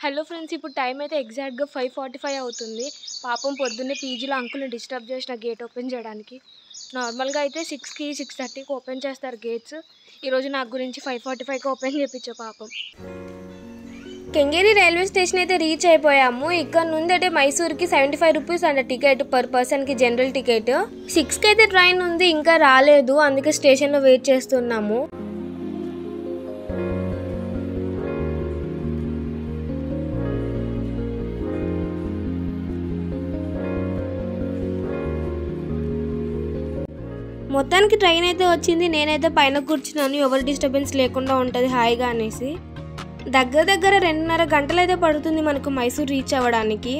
Hello friends, ఇప్పుడు time అయితే ఎగ్జాక్ట్గా 5:45 అవుతుంది. పాపం పొద్దున్నే పీజీలో అంకుల్ని డిస్టర్బ్ చేసిన గేట్ ఓపెన్ చేయడానికి. నార్మల్గా అయితే 6కి 6:30కి ఓపెన్ చేస్తారు గేట్స్. ఈరోజు నాకు గురించి 5:45కి ఓపెన్ చేయించా పాపం. కెంగేరి రైల్వే స్టేషన్ అయితే రీచ్ అయిపోయాము. ఇక్కడ నుండి అయితే మైసూర్కి 75 రూపీస్ అంట టికెట్ పర్ పర్సన్కి, జనరల్ టికెట్. 6కి అయితే ట్రైన్ ఉంది, ఇంకా రాలేదు, అందుకే స్టేషన్లో వెయిట్ చేస్తున్నాము. మొత్తానికి ట్రైన్ అయితే వచ్చింది. నేనైతే పైన కూర్చున్నాను, ఎవరి డిస్టర్బెన్స్ లేకుండా ఉంటుంది హాయిగా అనేసి. దగ్గర 2.5 గంటలు అయితే పడుతుంది మనకు మైసూర్ రీచ్ అవ్వడానికి.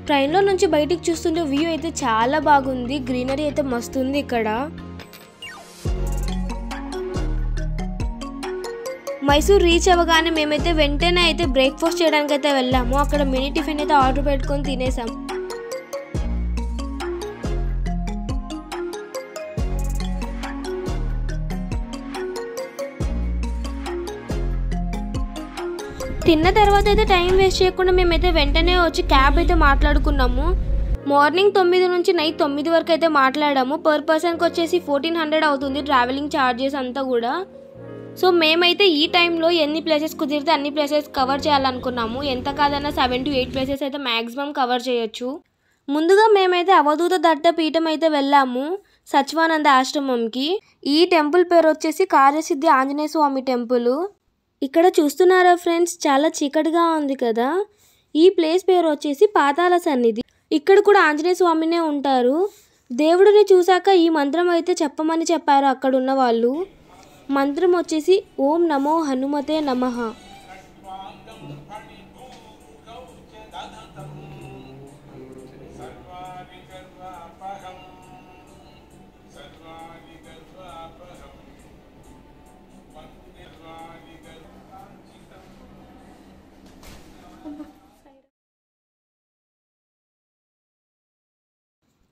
ట్రైన్లో నుంచి బయటికి చూస్తుంటే వ్యూ అయితే చాలా బాగుంది, గ్రీనరీ అయితే మస్తు ఉంది ఇక్కడ. మైసూర్ రీచ్ అవ్వగానే మేమైతే వెంటనే అయితే బ్రేక్ఫాస్ట్ చేయడానికి అయితే వెళ్ళాము. అక్కడ మినీ టిఫిన్ అయితే ఆర్డర్ పెట్టుకొని తినేసాము. తిన్న తర్వాత అయితే టైం వేస్ట్ చేయకుండా మేమైతే వెంటనే వచ్చి క్యాబ్ అయితే మాట్లాడుకున్నాము. మార్నింగ్ 9 నుంచి నైట్ 9 వరకు అయితే మాట్లాడాము. పర్ పర్సన్కి వచ్చేసి 1400 అవుతుంది ట్రావెలింగ్ ఛార్జెస్ అంతా కూడా. సో మేమైతే ఈ టైంలో ఎన్ని ప్లేసెస్ కుదిరితే అన్ని ప్లేసెస్ కవర్ చేయాలనుకున్నాము. ఎంత కాదన్నా 7 to 8 ప్లేసెస్ అయితే మ్యాక్సిమం కవర్ చేయొచ్చు. ముందుగా మేమైతే అవధూత దట్ట పీఠం అయితే వెళ్ళాము, సచివానంద ఆశ్రమంకి. ఈ టెంపుల్ పేరు వచ్చేసి కార్యసిద్ధి ఆంజనేయ స్వామి టెంపుల్. ఇక్కడ చూస్తున్నారా ఫ్రెండ్స్, చాలా చీకటిగా ఉంది కదా. ఈ ప్లేస్ పేరు వచ్చేసి పాతాళ సన్నిధి. ఇక్కడ కూడా ఆంజనేయ స్వామినే ఉంటారు. దేవుడిని చూశాక ఈ మంత్రం అయితే చెప్పమని చెప్పారు అక్కడ ఉన్న వాళ్ళు. మంత్రం వచ్చేసి ఓం నమో హనుమతే నమః.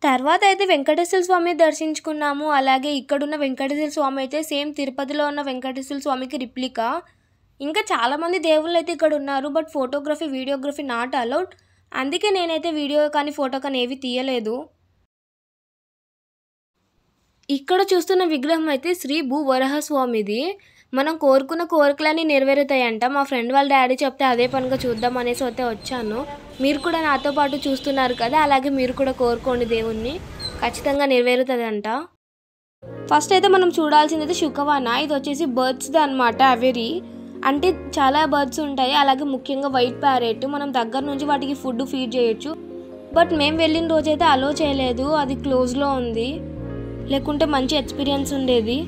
తర్వాత అయితే వెంకటేశ్వర స్వామి దర్శించుకున్నాము. అలాగే ఇక్కడున్న వెంకటేశ్వర స్వామి అయితే సేమ్ తిరుపతిలో ఉన్న వెంకటేశ్వర స్వామికి రిప్లికా. ఇంకా చాలామంది దేవుళ్ళు అయితే ఇక్కడ ఉన్నారు, but photography videography not allowed. అందుకే నేనైతే వీడియో కానీ ఫోటో కానీ ఏవి తీయలేదు. ఇక్కడ చూస్తున్న విగ్రహం అయితే శ్రీ భూ వరాహస్వామిది. మనం కోరుకున్న కోరికలన్నీ నెరవేరుతాయంట. మా ఫ్రెండ్ వాళ్ళ డాడీ చెప్తే అదే పనిగా చూద్దాం అనేసి అయితే వచ్చాను. మీరు కూడా నాతో పాటు చూస్తున్నారు కదా, అలాగే మీరు కూడా కోరుకోండి దేవుణ్ణి, ఖచ్చితంగా నెరవేరుతుందంట. ఫస్ట్ అయితే మనం చూడాల్సింది అయితే శుకవాన. ఇది వచ్చేసి బర్డ్స్ది అనమాట, అవేరి అంటే చాలా బర్డ్స్ ఉంటాయి. అలాగే ముఖ్యంగా వైట్ ప్యారెట్. మనం దగ్గర నుంచి వాటికి ఫుడ్ ఫీడ్ చేయొచ్చు. బట్ మేము వెళ్ళిన రోజైతే అలో చేయలేదు, అది క్లోజ్లో ఉంది, లేకుంటే మంచి ఎక్స్పీరియన్స్ ఉండేది.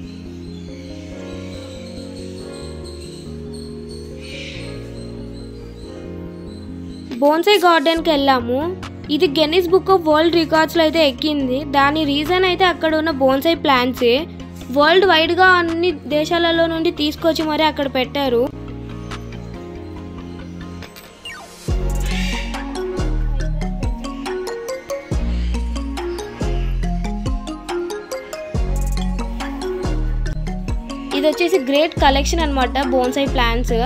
బోన్సాయి గార్డెన్కి వెళ్ళాము. ఇది గిన్నిస్ బుక్ ఆఫ్ వరల్డ్ రికార్డ్స్లో అయితే ఎక్కింది. దాని రీజన్ అయితే అక్కడ ఉన్న బోన్సాయి ప్లాంట్సే. వరల్డ్ వైడ్గా అన్ని దేశాలలో నుండి తీసుకొచ్చి మరి అక్కడ పెట్టారు. ఇది వచ్చేసి గ్రేట్ కలెక్షన్ అనమాట బోన్సాయి ప్లాంట్స్.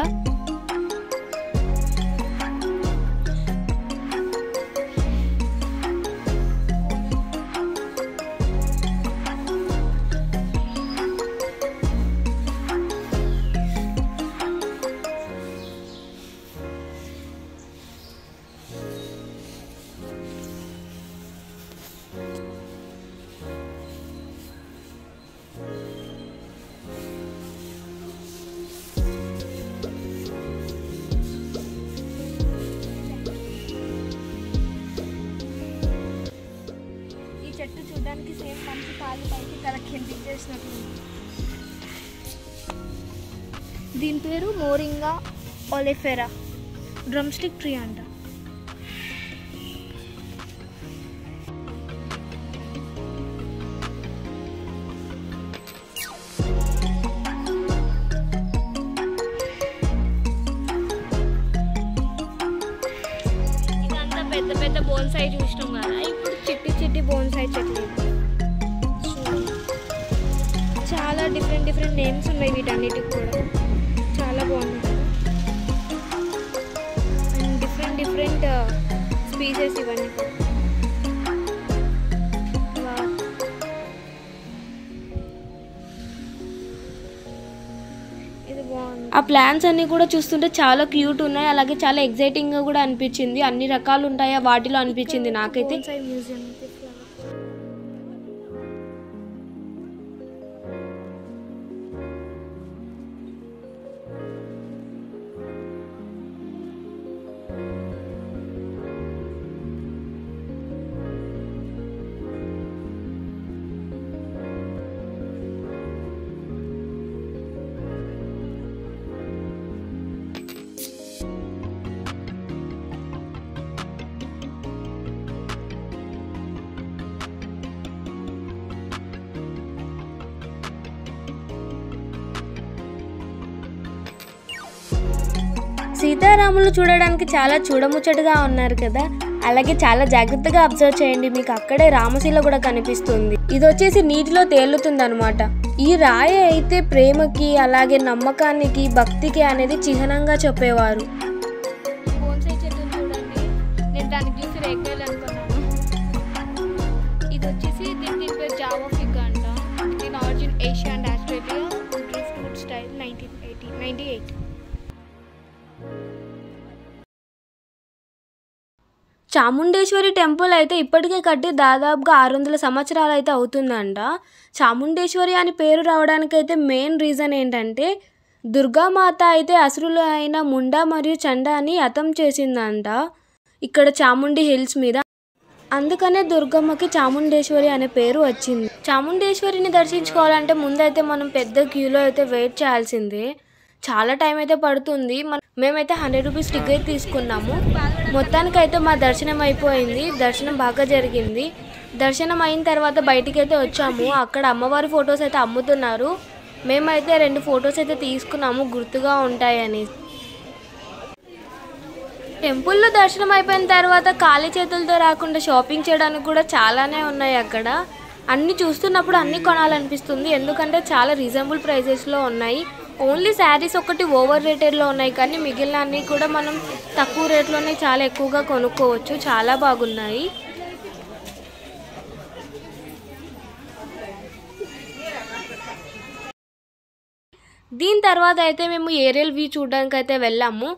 చెట్టు చూడడానికి సేమ్ మంచి పాలు పైకి తల కిందికి చేసినట్టుంది. దీని పేరు moringa oleifera, drum stick tree అంట. ఇదంతా పెద్ద పెద్ద బోన్సాయి చూసినాం కదా, ఇప్పుడు చిట్టి బోన్సాయి చెట్లు. చాలా డిఫరెంట్ నేమ్స్ ఉన్నాయి వీటన్నిటికి కూడా. చాలా బాగుంది. పీసెస్ ఇవన్నీ. ఆ ప్లాన్స్ అన్నీ కూడా చూస్తుంటే చాలా క్యూట్ ఉన్నాయి, అలాగే చాలా ఎగ్జైటింగ్గా కూడా అనిపించింది. అన్ని రకాలు ఉంటాయా వాటిలో అనిపించింది నాకైతే. సీతారాములు చూడడానికి చాలా చూడముచ్చటగా ఉన్నారు కదా, అలాగే చాలా జాగ్రత్తగా అబ్జర్వ్ చేయండి, మీకు అక్కడే రామశిల కూడా కనిపిస్తుంది. ఇది వచ్చేసి నీటిలో తేలుతుంది అనమాట. ఈ రాయి అయితే ప్రేమకి అలాగే నమ్మకానికి భక్తికి అనేది చిహ్నంగా చెప్పేవారు. నేను దానికి చూసి రేగ్గాయలు అనుకున్నాను. ఇది వచ్చేసి దీని పేరు జావా ఫిగ్ అంట. దీని origin Asia and Australia, driftwood style 1998. Chamundeshwari temple అయితే ఇప్పటికే కట్టి దాదాపుగా 600 సంవత్సరాలు అయితే అవుతుందంట. చాముండేశ్వరి అని పేరు రావడానికైతే మెయిన్ రీజన్ ఏంటంటే దుర్గామాత అయితే అసురులు అయిన ముండా మరియు చండాని హతం చేసిందంట ఇక్కడ చాముండి హిల్స్ మీద. అందుకనే దుర్గమ్మకి చాముండేశ్వరి అనే పేరు వచ్చింది. చాముండేశ్వరిని దర్శించుకోవాలంటే ముందైతే మనం పెద్ద క్యూలో అయితే వెయిట్ చేయాల్సిందే, చాలా టైం అయితే పడుతుంది. మేమైతే 100 రూపీస్ టికెట్ తీసుకున్నాము. మొత్తానికైతే మా దర్శనం అయిపోయింది, దర్శనం బాగా జరిగింది. దర్శనం అయిన తర్వాత బయటికి అయితే వచ్చాము. అక్కడ అమ్మవారి ఫొటోస్ అయితే అమ్ముతున్నారు. మేమైతే 2 ఫొటోస్ అయితే తీసుకున్నాము గుర్తుగా ఉంటాయని. టెంపుల్లో దర్శనం అయిపోయిన తర్వాత ఖాళీ చేతులతో రాకుండా షాపింగ్ చేయడానికి కూడా చాలానే ఉన్నాయి అక్కడ. అన్నీ చూస్తున్నప్పుడు అన్నీ కొనాలనిపిస్తుంది, ఎందుకంటే చాలా రీజనబుల్ ప్రైజెస్లో ఉన్నాయి. ఓన్లీ శారీస్ ఒకటి ఓవర్ రేటెడ్లో ఉన్నాయి, కానీ మిగిలిన అన్నీ కూడా మనం తక్కువ రేట్లోనే చాలా ఎక్కువగా కొనుక్కోవచ్చు, చాలా బాగున్నాయి. దీని తర్వాత అయితే మేము ఏరియల్ వ్యూ చూడడానికి అయితే వెళ్ళాము.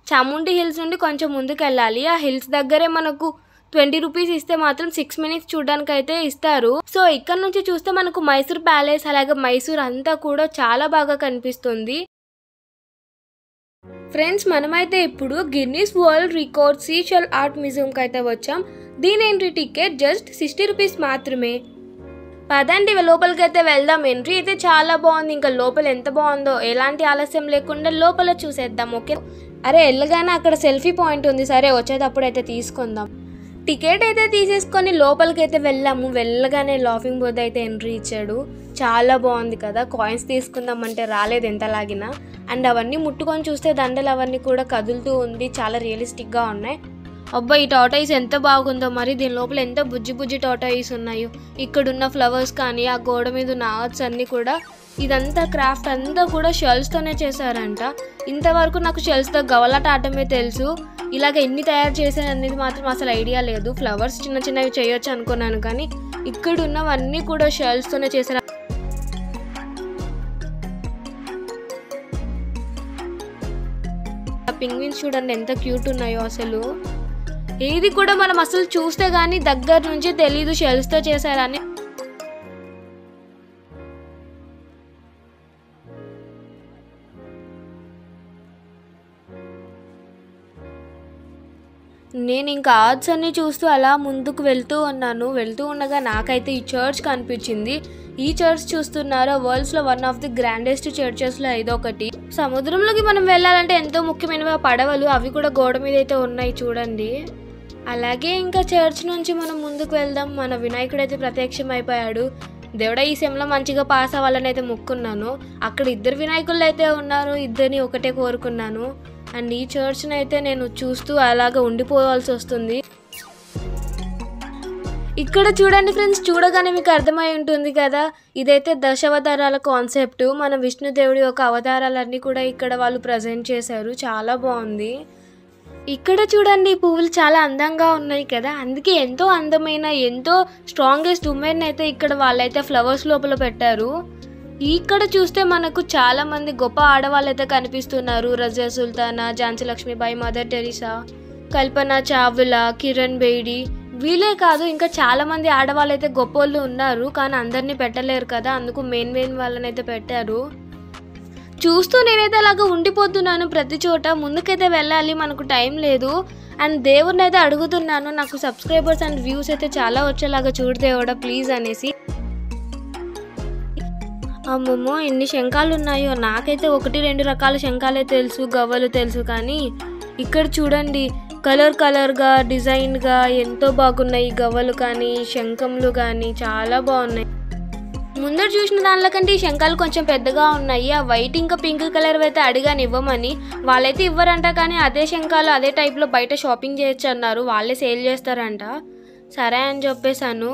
చాముండి హిల్స్ నుండి కొంచెం ముందుకు వెళ్ళాలి. ఆ హిల్స్ దగ్గరే మనకు 20 రూపీస్ ఇస్తే మాత్రం 6 మినిట్స్ చూడడానికి అయితే ఇస్తారు. సో ఇక్కడ నుంచి చూస్తే మనకు మైసూర్ ప్యాలెస్ అలాగే మైసూర్ అంతా కూడా చాలా బాగా కనిపిస్తుంది. ఫ్రెండ్స్, మనమైతే ఇప్పుడు Guinness world record seashell art మ్యూజియంకి అయితే వచ్చాం. దీని ఎంట్రీ టికెట్ జస్ట్ 60 రూపీస్ మాత్రమే. పదండి లోపలికి అయితే వెళ్దాం. ఎంట్రీ అయితే చాలా బాగుంది, ఇంకా లోపల ఎంత బాగుందో ఎలాంటి ఆలస్యం లేకుండా లోపల చూసేద్దాం. ఓకే, అరే వెళ్ళగానే అక్కడ సెల్ఫీ పాయింట్ ఉంది, సరే వచ్చేటప్పుడు అయితే తీసుకుందాం. టికెట్ అయితే తీసేసుకొని లోపలికి అయితే వెళ్ళాము. వెళ్ళగానే లాఫింగ్ బుద్ధ అయితే ఎంట్రీ ఇచ్చాడు, చాలా బాగుంది కదా. కాయిన్స్ తీసుకుందామంటే రాలేదు ఎంత లాగినా. అండ్ అవన్నీ ముట్టుకొని చూస్తే దండలు అవన్నీ కూడా కదులుతూ ఉంది, చాలా రియలిస్టిక్గా ఉన్నాయి. అబ్బా, ఈ టాటాయిస్ ఎంత బాగుందో, మరి దీని లోపల ఎంత బుజ్జి బుజ్జి టాటాయిస్ ఉన్నాయో. ఇక్కడున్న ఫ్లవర్స్ కానీ ఆ గోడ మీద ఉన్న ఆర్ట్స్ అన్నీ కూడా, ఇదంతా క్రాఫ్ట్ అంతా కూడా షెల్స్తోనే చేశారంట. ఇంతవరకు నాకు షెల్స్తో గవలాట ఆటమే తెలుసు, ఇలాగ ఎన్ని తయారు చేశారు అనేది మాత్రం అసలు ఐడియా లేదు. ఫ్లవర్స్ చిన్న చిన్నవి చేయొచ్చు అనుకున్నాను, కానీ ఇక్కడ ఉన్నవన్నీ కూడా షెల్స్తోనే చేశారు. పింగ్విన్స్ చూడండి ఎంత క్యూట్ ఉన్నాయో. అసలు ఏది కూడా మనం అసలు చూస్తే గానీ దగ్గర నుంచి తెలీదు షెల్స్తో చేశారని. నేను ఇంకా ఆర్ట్స్ అన్ని చూస్తూ అలా ముందుకు వెళ్తూ ఉండగా నాకైతే ఈ చర్చ్ కనిపించింది. ఈ చర్చ్ చూస్తున్నారా, వరల్డ్స్లో వన్ ఆఫ్ ది గ్రాండెస్ట్ చర్చెస్లో ఇదొకటి. సముద్రంలోకి మనం వెళ్ళాలంటే ఎంతో ముఖ్యమైనవి పడవలు, అవి కూడా గోడ మీద అయితే ఉన్నాయి చూడండి. అలాగే ఇంకా చర్చ్ నుంచి మనం ముందుకు వెళ్దాం. మన వినాయకుడు అయితే ప్రత్యక్షం అయిపోయాడు. దేవుడా, ఈ సెమ్లో మంచిగా పాస్ అవ్వాలని అయితే మొక్కున్నాను. అక్కడ 2 వినాయకులు అయితే ఉన్నారు, ఇద్దరిని ఒకటే కోరుకున్నాను. అండ్ ఈ చర్చ్ని అయితే నేను చూస్తూ అలాగా ఉండిపోవాల్సి వస్తుంది. ఇక్కడ చూడండి ఫ్రెండ్స్, చూడగానే మీకు అర్థమై ఉంటుంది కదా, ఇదైతే దశావతారాల కాన్సెప్ట్. మన విష్ణుదేవుడి యొక్క అవతారాలన్నీ కూడా ఇక్కడ వాళ్ళు ప్రజెంట్ చేశారు, చాలా బాగుంది. ఇక్కడ చూడండి పువ్వులు చాలా అందంగా ఉన్నాయి కదా, అందుకే ఎంతో అందమైన ఎంతో స్ట్రాంగెస్ట్ ఉమెన్ అయితే ఇక్కడ వాళ్ళైతే ఫ్లవర్స్ లోపల పెట్టారు. ఇక్కడ చూస్తే మనకు చాలా మంది గొప్ప ఆడవాళ్ళు అయితే కనిపిస్తున్నారు. రజియా సుల్తానా, ఝాన్సీ లక్ష్మీబాయి, మదర్ టెరిసా, కల్పన చావ్లా, కిరణ్ బేడి, వీళ్ళే కాదు ఇంకా చాలా మంది ఆడవాళ్ళు అయితే గొప్పోళ్ళు ఉన్నారు. కానీ అందరినీ పెట్టలేరు కదా, అందుకు మెయిన్ వాళ్ళని అయితే పెట్టారు. చూస్తూ నేనైతే అలాగా ఉండిపోతున్నాను ప్రతి చోట. ముందుకైతే వెళ్ళాలి, మనకు టైం లేదు. అండ్ దేవుడిని అయితే అడుగుతున్నాను, నాకు సబ్స్క్రైబర్స్ అండ్ వ్యూస్ అయితే చాలా వచ్చేలాగా చూడు దేవుడా ప్లీజ్ అనేసి. అమ్మమ్మో ఎన్ని శంఖాలు ఉన్నాయో. నాకైతే 1-2 రకాల శంఖాలే తెలుసు, గవ్వలు తెలుసు. కానీ ఇక్కడ చూడండి కలర్గా డిజైన్గా ఎంతో బాగున్నాయి గవ్వలు కానీ శంఖంలు కానీ చాలా బాగున్నాయి. ముందర చూసిన దానిలో కంటే ఈ శంఖాలు కొంచెం పెద్దగా ఉన్నాయి. ఆ వైట్ ఇంకా పింక్ కలర్ అయితే అడిగాను ఇవ్వమని, వాళ్ళైతే ఇవ్వరంట. కానీ అదే శంఖాలు అదే టైప్లో బయట షాపింగ్ చేయొచ్చు అన్నారు, వాళ్ళే సేల్ చేస్తారంట. సరే అని చెప్పేశాను.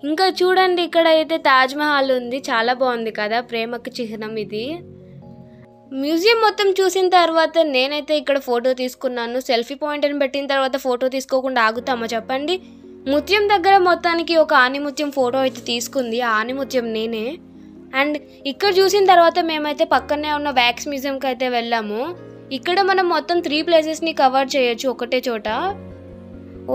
ఇంకా చూడండి ఇక్కడ అయితే తాజ్మహల్ ఉంది, చాలా బాగుంది కదా, ప్రేమకు చిహ్నం ఇది. మ్యూజియం మొత్తం చూసిన తర్వాత నేనైతే ఇక్కడ ఫోటో తీసుకున్నాను. సెల్ఫీ పాయింట్ అని పెట్టిన తర్వాత ఫోటో తీసుకోకుండా ఆగుతామా చెప్పండి. ముత్యం దగ్గర మొత్తానికి ఒక ఆనిముత్యం ఫోటో అయితే తీసుకుంది, ఆ ఆనిముత్యం నేనే. అండ్ ఇక్కడ చూసిన తర్వాత మేమైతే పక్కనే ఉన్న వ్యాక్స్ మ్యూజియంకి అయితే వెళ్ళాము. ఇక్కడ మనం మొత్తం 3 ప్లేసెస్ని కవర్ చేయొచ్చు ఒకటే చోట.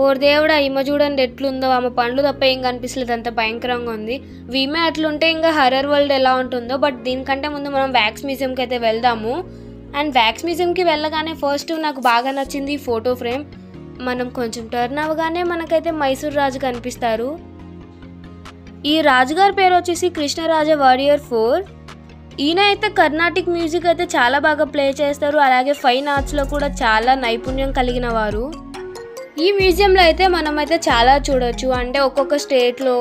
ఓర్ దేవుడా, ఈమె చూడండి ఎట్లుందో, ఆమె పండ్లు తప్ప ఏం కనిపిస్తలేదు, అంత భయంకరంగా ఉంది. వీమే అట్లుంటే ఇంకా హర్రర్ వరల్డ్ ఎలా ఉంటుందో. బట్ దీనికంటే ముందు మనం వ్యాక్స్ మ్యూజియంకి అయితే వెళ్దాము. అండ్ వ్యాక్స్ మ్యూజియంకి వెళ్ళగానే ఫస్ట్ నాకు బాగా నచ్చింది ఈ ఫోటో ఫ్రేమ్. మనం కొంచెం టర్న్ అవ్వగానే మనకైతే మైసూర్ రాజు కనిపిస్తారు. ఈ రాజుగారి పేరు వచ్చేసి కృష్ణరాజ వారియర్ 4. ఈయన అయితే కర్ణాటిక్ మ్యూజిక్ అయితే చాలా బాగా ప్లే చేస్తారు, అలాగే ఫైన్ ఆర్ట్స్లో కూడా చాలా నైపుణ్యం కలిగిన వారు. ఈ మ్యూజియంలో అయితే మనమైతే చాలా చూడొచ్చు. అంటే ఒక్కొక్క స్టేట్లో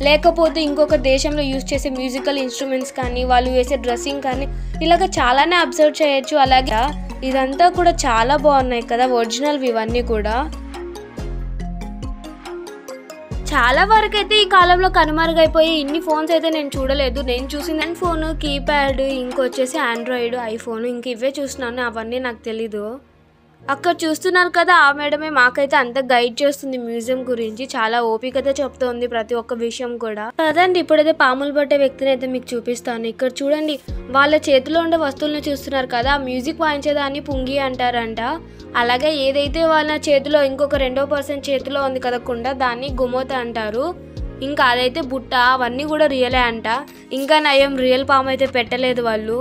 లేకపోతే ఇంకొక దేశంలో యూజ్ చేసే మ్యూజికల్ ఇన్స్ట్రుమెంట్స్ కానీ వాళ్ళు వేసే డ్రెస్సింగ్ కానీ ఇలాగ చాలానే అబ్జర్వ్ చేయొచ్చు. అలాగే ఇదంతా కూడా చాలా బాగున్నాయి కదా, ఒరిజినల్ ఇవన్నీ కూడా. చాలా వరకు అయితే ఈ కాలంలో కనుమరుగైపోయి ఇన్ని ఫోన్స్ అయితే నేను చూడలేదు. నేను చూసిన ఫోన్ కీప్యాడ్, ఇంకొచ్చేసి ఆండ్రాయిడ్, ఐఫోన్, ఇంక ఇవే చూస్తున్నాను, అవన్నీ నాకు తెలీదు. అక్కడ చూస్తున్నారు కదా, ఆ మేడమే మాకైతే అంత గైడ్ చేస్తుంది మ్యూజియం గురించి. చాలా ఓపికతో చెప్తోంది ప్రతి ఒక్క విషయం కూడా. పదండి ఇప్పుడైతే పాములు పట్టే వ్యక్తిని అయితే మీకు చూపిస్తాను. ఇక్కడ చూడండి వాళ్ళ చేతిలో ఉండే వస్తువులను చూస్తున్నారు కదా, మ్యూజిక్ వాయించేదాన్ని పుంగి అంటారంట. అలాగే ఏదైతే వాళ్ళ చేతిలో ఇంకొక 2వ పర్సన్ చేతిలో ఉంది కదా కుండ, దాన్ని గుమోత అంటారు. ఇంకా అదైతే బుట్ట, అవన్నీ కూడా రియలే అంట. ఇంకా నయం రియల్ పాము అయితే పెట్టలేదు వాళ్ళు,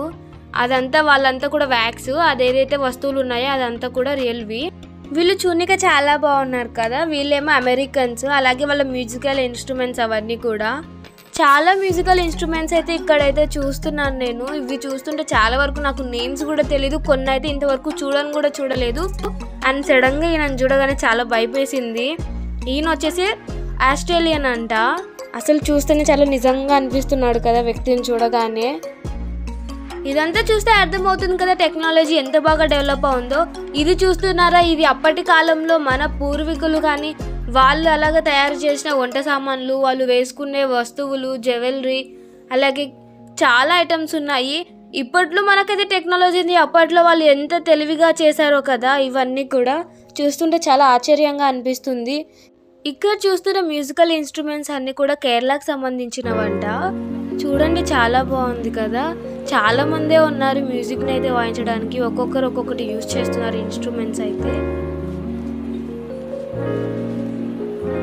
అదంతా వాళ్ళంతా కూడా వ్యాక్స్. అదేదైతే వస్తువులు ఉన్నాయో అదంతా కూడా రియల్వి. వీళ్ళు చూనిక చాలా బాగున్నారు కదా, వీళ్ళేమో అమెరికన్స్. అలాగే వాళ్ళ మ్యూజికల్ ఇన్స్ట్రుమెంట్స్ అవన్నీ కూడా చాలా మ్యూజికల్ ఇన్స్ట్రుమెంట్స్ అయితే ఇక్కడైతే చూస్తున్నాను నేను. ఇవి చూస్తుంటే చాలా వరకు నాకు నేమ్స్ కూడా తెలీదు, కొన్ని అయితే ఇంతవరకు చూడలేదు. అండ్ సడన్గా ఈయన చూడగానే చాలా భయపేసింది. ఈయన వచ్చేసి ఆస్ట్రేలియన్ అంట. అసలు చూస్తేనే చాలా నిజంగా అనిపిస్తున్నాడు కదా వ్యక్తిని చూడగానే. ఇదంతా చూస్తే అర్థమవుతుంది కదా టెక్నాలజీ ఎంత బాగా డెవలప్ అవుందో. ఇది చూస్తున్నారా, ఇది అప్పటి కాలంలో మన పూర్వీకులు కానీ వాళ్ళు అలాగా తయారు చేసిన వంట సామాన్లు, వాళ్ళు వేసుకునే వస్తువులు, జ్యువెలరీ, అలాగే చాలా ఐటమ్స్ ఉన్నాయి. ఇప్పట్లో మనకైతే టెక్నాలజీ ఉంది, అప్పట్లో వాళ్ళు ఎంత తెలివిగా చేశారో కదా. ఇవన్నీ కూడా చూస్తుంటే చాలా ఆశ్చర్యంగా అనిపిస్తుంది. ఇక్కడ చూస్తున్న మ్యూజికల్ ఇన్స్ట్రుమెంట్స్ అన్నీ కూడా కేరళకు సంబంధించినవంట. చూడండి చాలా బాగుంది కదా, చాలా మందే ఉన్నారు మ్యూజిక్ని అయితే వాయించడానికి. ఒక్కొక్కరు ఒక్కొక్కటి యూజ్ చేస్తున్నారు ఇన్స్ట్రుమెంట్స్ అయితే.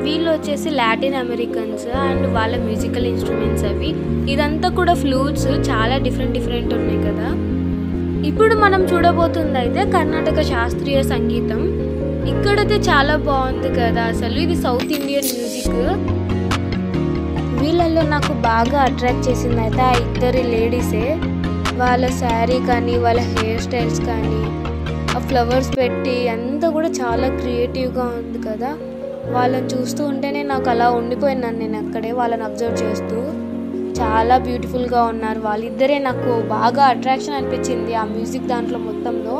వీళ్ళు వచ్చేసి లాటిన్ అమెరికన్స్ అండ్ వాళ్ళ మ్యూజికల్ ఇన్స్ట్రుమెంట్స్ అవి. ఇదంతా కూడా ఫ్లూట్స్, చాలా డిఫరెంట్ ఉన్నాయి కదా. ఇప్పుడు మనం చూడబోతుంది అయితే కర్ణాటక శాస్త్రీయ సంగీతం. ఇక్కడైతే చాలా బాగుంది కదా అసలు. ఇది సౌత్ ఇండియన్ మ్యూజిక్. వీళ్ళల్లో నాకు బాగా అట్రాక్ట్ చేసింది అయితే ఆ ఇద్దరి లేడీసే. వాళ్ళ శారీ కానీ వాళ్ళ హెయిర్ స్టైల్స్ కానీ ఆ ఫ్లవర్స్ పెట్టి అంతా కూడా చాలా క్రియేటివ్గా ఉంది కదా. వాళ్ళని చూస్తూ ఉంటేనే నాకు అలా ఉండిపోయినాను నేను అక్కడే వాళ్ళని అబ్జర్వ్ చేస్తూ. చాలా బ్యూటిఫుల్గా ఉన్నారు వాళ్ళిద్దరే. నాకు బాగా అట్రాక్షన్ అనిపించింది ఆ మ్యూజిక్ దాంట్లో మొత్తంలో.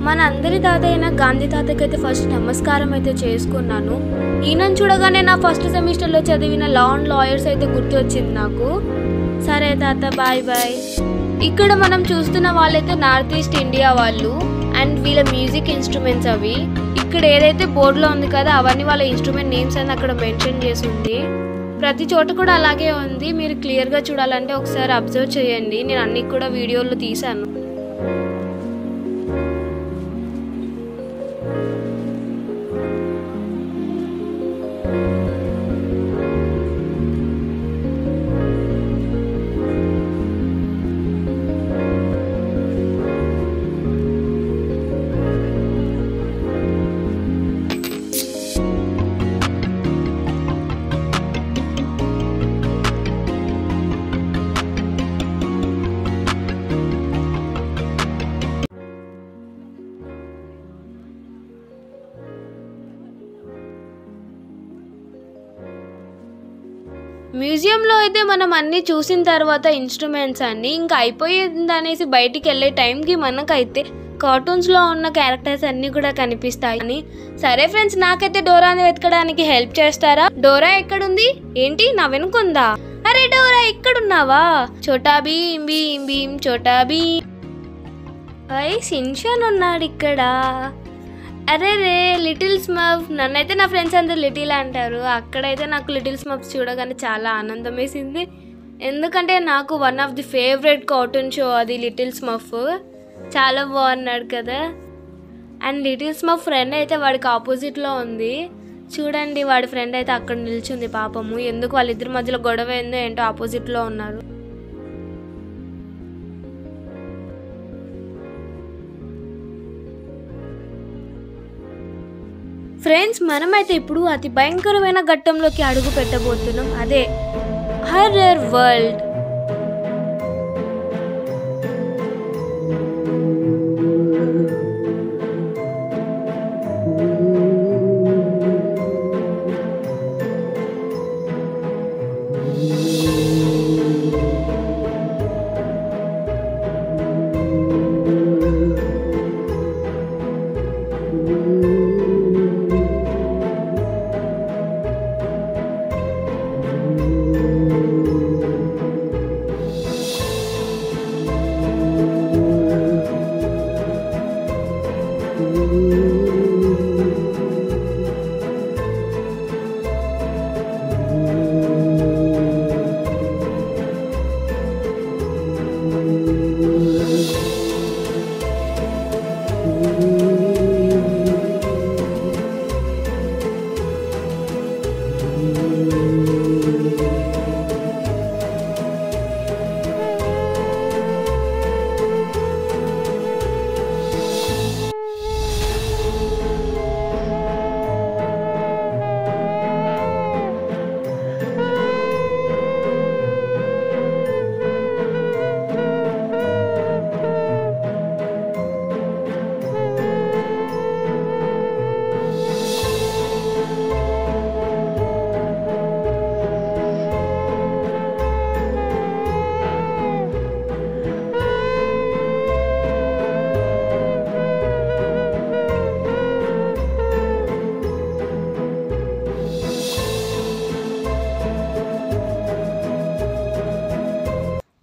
మన అందరి తాత అయిన గాంధీ తాతకి అయితే ఫస్ట్ నమస్కారం అయితే చేసుకున్నాను. ఈయనను చూడగానే నా ఫస్ట్ సెమిస్టర్లో చదివిన లా అండ్ లాయర్స్ అయితే గుర్తొచ్చింది నాకు. సరే తాత బాయ్ బాయ్. ఇక్కడ మనం చూస్తున్న వాళ్ళైతే నార్త్ ఈస్ట్ ఇండియా వాళ్ళు. అండ్ వీళ్ళ మ్యూజిక్ ఇన్స్ట్రుమెంట్స్ అవి. ఇక్కడ ఏదైతే బోర్డులో ఉంది కదా అవన్నీ వాళ్ళ ఇన్స్ట్రుమెంట్ నేమ్స్ అని అక్కడ మెన్షన్ చేసి ఉంది. ప్రతి చోట కూడా అలాగే ఉంది. మీరు క్లియర్గా చూడాలంటే ఒకసారి అబ్జర్వ్ చేయండి. నేను అన్ని కూడా వీడియోలో తీశాను. మ్యూజియంలో అయితే మనం అన్నీ చూసిన తర్వాత ఇన్స్ట్రుమెంట్స్ అన్నీ ఇంకా అయిపోయింది అనేసి బయటికి వెళ్ళే టైంకి మనకైతే కార్టూన్స్లో ఉన్న క్యారెక్టర్స్ అన్నీ కూడా కనిపిస్తాయి. సరే ఫ్రెండ్స్, నాకైతే డోరాని వెతకడానికి హెల్ప్ చేస్తారా? డోరా ఎక్కడుంది? ఏంటి నా వెనుకుందా? అరే డోరా ఇక్కడున్నావా? చోటా భీమ్ భీమ్ భీమ్ చోటా భీమ్. అయ్ షిన్చాన్ ఉన్నాడు ఇక్కడ. అరే రే లిటిల్ స్మర్ఫ్. నన్నైతే నా ఫ్రెండ్స్ అందరు లిటిల్ అంటారు. అక్కడైతే నాకు లిటిల్ స్మర్ఫ్స్ చూడగానే చాలా ఆనందం వేసింది. ఎందుకంటే నాకు one of the favourite cartoon show అది లిటిల్ స్మర్ఫ్. చాలా బాగున్నాడు కదా. అండ్ లిటిల్ స్మర్ఫ్ ఫ్రెండ్ అయితే వాడికి ఆపోజిట్లో ఉంది. చూడండి, వాడి ఫ్రెండ్ అయితే అక్కడ నిల్చుంది పాపము. ఎందుకు వాళ్ళిద్దరి మధ్యలో గొడవ ఏందో ఏంటో ఆపోజిట్లో ఉన్నారు. ఫ్రెండ్స్, మనమైతే ఇప్పుడు అతి భయంకరమైన ఘట్టంలోకి అడుగు పెట్టబోతున్నాం. అదే హర్రర్ వరల్డ్.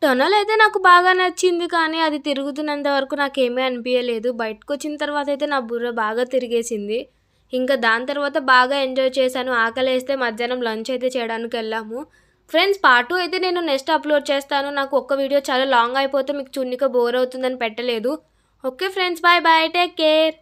టనల్ అయితే నాకు బాగా నచ్చింది, కానీ అది తిరుగుతున్నంత వరకు నాకేమీ అనిపించలేదు. బయటకు వచ్చిన తర్వాత అయితే నా బుర్ర బాగా తిరిగేసింది. ఇంకా దాని తర్వాత బాగా ఎంజాయ్ చేశాను. ఆకలేస్తే మధ్యాహ్నం లంచ్ అయితే చేయడానికి వెళ్ళాము. ఫ్రెండ్స్, పార్ట్ 2 అయితే నేను నెక్స్ట్ అప్లోడ్ చేస్తాను. నాకు ఒక్క వీడియో చాలా లాంగ్ అయిపోతే మీకు చూడనిక బోర్ అవుతుందని పెట్టలేదు. Okay friends, bye bye, take care.